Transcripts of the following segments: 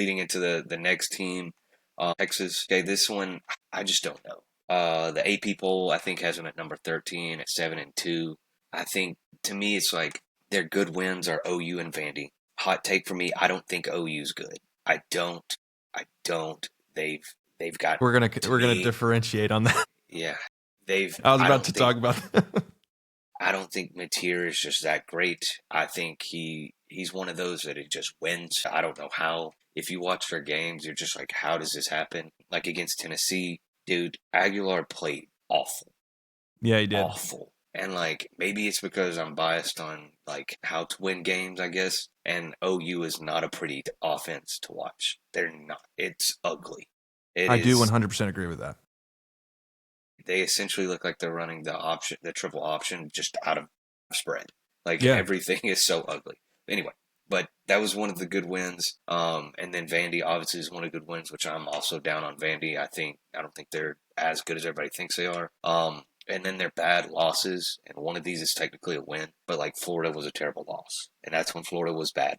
leading into the next team, Texas. Okay, this one I just don't know. The AP poll I think has them at number 13 at 7-2. I think to me it's like their good wins are OU and Vandy. Hot take for me, I don't think OU's good. I don't. I don't. They've got We're gonna differentiate on that. yeah. They've I was I about don't to think talk about that. I don't think Mateer is just that great. I think he's one of those that it just wins. I don't know how. If you watch their games, you're just like, how does this happen? Like against Tennessee, dude, Aguilar played awful, Yeah, he did. awful. And like maybe it's because I'm biased on like how to win games, I guess. And OU is not a pretty offense to watch. They're not. It's ugly. It I do is. 100% agree with that. They essentially look like they're running the triple option, just out of spread. Like Yeah. everything is so ugly. Anyway, but that was one of the good wins. And then Vandy obviously is one of the good wins, which I'm also down on Vandy. I don't think they're as good as everybody thinks they are. And then their bad losses, and one of these is technically a win, but like Florida was a terrible loss, and that's when Florida was bad.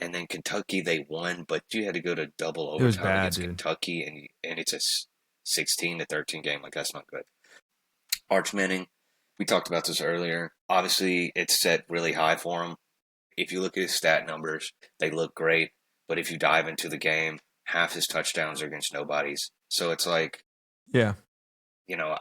And then Kentucky, they won, but you had to go to double It was overtime bad, against dude. Kentucky, and it's a 16-13 game. Like, that's not good. Arch Manning, we talked about this earlier. Obviously, it's set really high for him. If you look at his stat numbers, they look great. But if you dive into the game, half his touchdowns are against nobodies. So it's like, Yeah.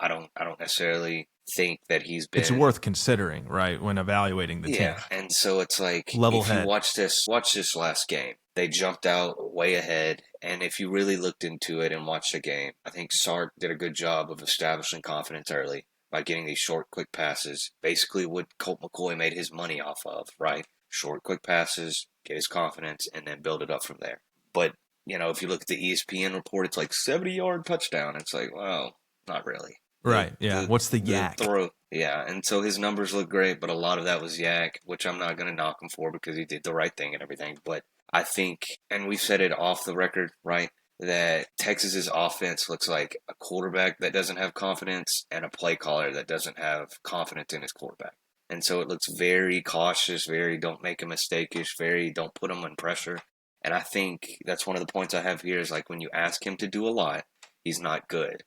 I don't necessarily think that he's been. It's worth considering, right, when evaluating the team. Yeah, and so it's like, Level if head. you watch this last game, they jumped out way ahead. And if you really looked into it and watched the game, I think Sark did a good job of establishing confidence early by getting these short, quick passes. Basically what Colt McCoy made his money off of, right? Short, quick passes, get his confidence, and then build it up from there. But, if you look at the ESPN report, it's like 70-yard touchdown. It's like, well, not really. Right, yeah. What's the yak? Throw, yeah, and so his numbers look great, but a lot of that was yak, which I'm not going to knock him for because he did the right thing and everything. But I think, and we've said it off the record, right, that Texas's offense looks like a quarterback that doesn't have confidence and a play caller that doesn't have confidence in his quarterback. And so it looks very cautious, very don't make a mistake-ish, very don't put him in pressure. And I think that's one of the points I have here is like when you ask him to do a lot, he's not good, ...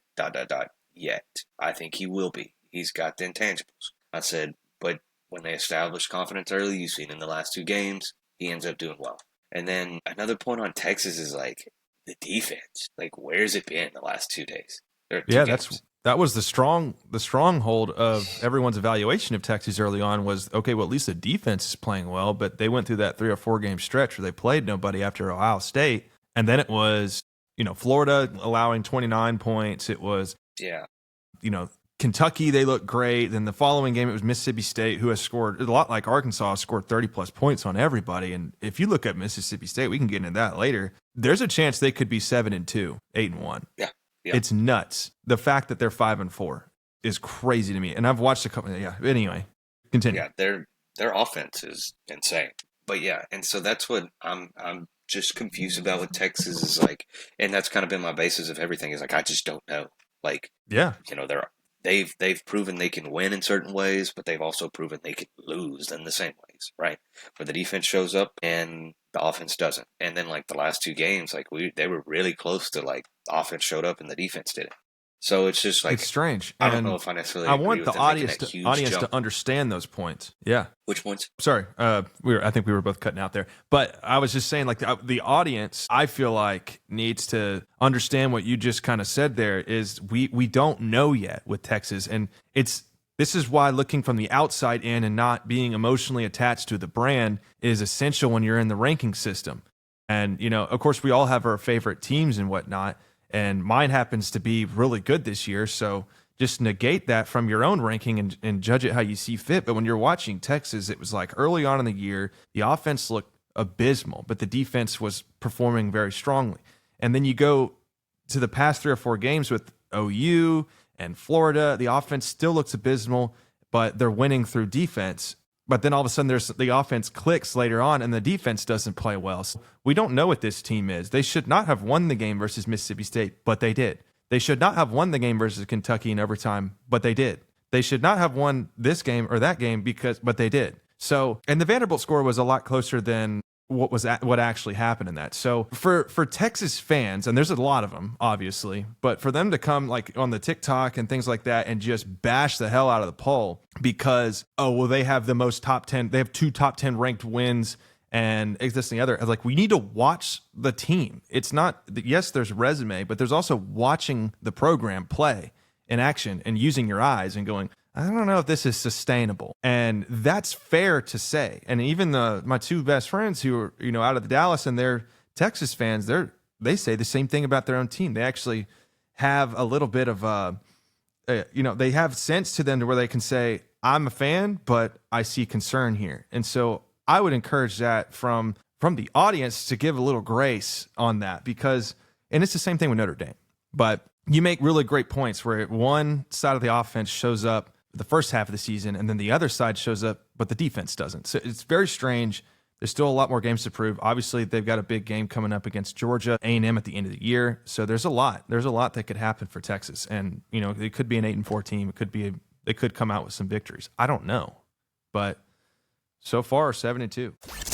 yet. I think he will be. He's got the intangibles. I said, but when they establish confidence early, you've seen in the last 2 games, he ends up doing well. And then another point on Texas is like the defense. Like, where's it been the last 2 days? Yeah, that was the stronghold of everyone's evaluation of Texas early on was, okay, well, at least the defense is playing well, but they went through that 3 or 4 game stretch where they played nobody after Ohio State. And then it was, Florida allowing 29 points. It was, Kentucky, they looked great. Then the following game, it was Mississippi State, who has scored a lot like Arkansas, scored 30-plus points on everybody. And if you look at Mississippi State, we can get into that later. There's a chance they could be 7-2, 8-1. Yeah. It's nuts. The fact that they're 5-4 is crazy to me. And I've watched a couple. Yeah. Anyway, continue. Yeah, their offense is insane. But yeah, and so that's what I'm just confused about with Texas is like, and that's kind of been my basis of everything is like I just don't know. Like, yeah, they've proven they can win in certain ways, but they've also proven they can lose in the same ways, right? Where the defense shows up and the offense doesn't. And then like the last 2 games, like they were really close to like the offense showed up and the defense didn't. So it's just like it's strange. I don't know if I necessarily. I agree want with the them audience jump. to understand those points. Yeah. Which points? Sorry, I think we were both cutting out there. But I was just saying, like the audience, I feel like needs to understand what you just kind of said. There is we don't know yet with Texas, and this is why looking from the outside in and not being emotionally attached to the brand is essential when you're in the ranking system. And of course, we all have our favorite teams and whatnot. And mine happens to be really good this year. So just negate that from your own ranking and judge it how you see fit. But when you're watching Texas, it was like early on in the year, the offense looked abysmal, but the defense was performing very strongly. And then you go to the past 3 or 4 games with OU and Florida, the offense still looks abysmal, but they're winning through defense. But then all of a sudden the offense clicks later on and the defense doesn't play well. So we don't know what this team is. They should not have won the game versus Mississippi State, but they did. They should not have won the game versus Kentucky in overtime, but they did. They should not have won this game or that game but they did. So, and the Vanderbilt score was a lot closer than what actually happened in that. So for Texas fans, and there's a lot of them, obviously, but for them to come like on the TikTok and things like that and just bash the hell out of the poll because, oh, well, they have the most top 10, they have 2 top 10 ranked wins and this and the other. Like, we need to watch the team. It's not, yes, there's resume, but there's also watching the program play in action and using your eyes and going, I don't know if this is sustainable. And that's fair to say. And even my 2 best friends who are, out of Dallas and they're Texas fans, they say the same thing about their own team. They actually have a little bit of they have sense to them to where they can say, I'm a fan, but I see concern here. And so I would encourage that from the audience to give a little grace on that, because, and it's the same thing with Notre Dame, but you make really great points where one side of the offense shows up the first half of the season, and then the other side shows up, but the defense doesn't. So it's very strange. There's still a lot more games to prove. Obviously, they've got a big game coming up against Georgia A&M at the end of the year. So there's a lot. There's a lot that could happen for Texas, and it could be an 8-4 team. It could be they could come out with some victories. I don't know, but so far 7-2.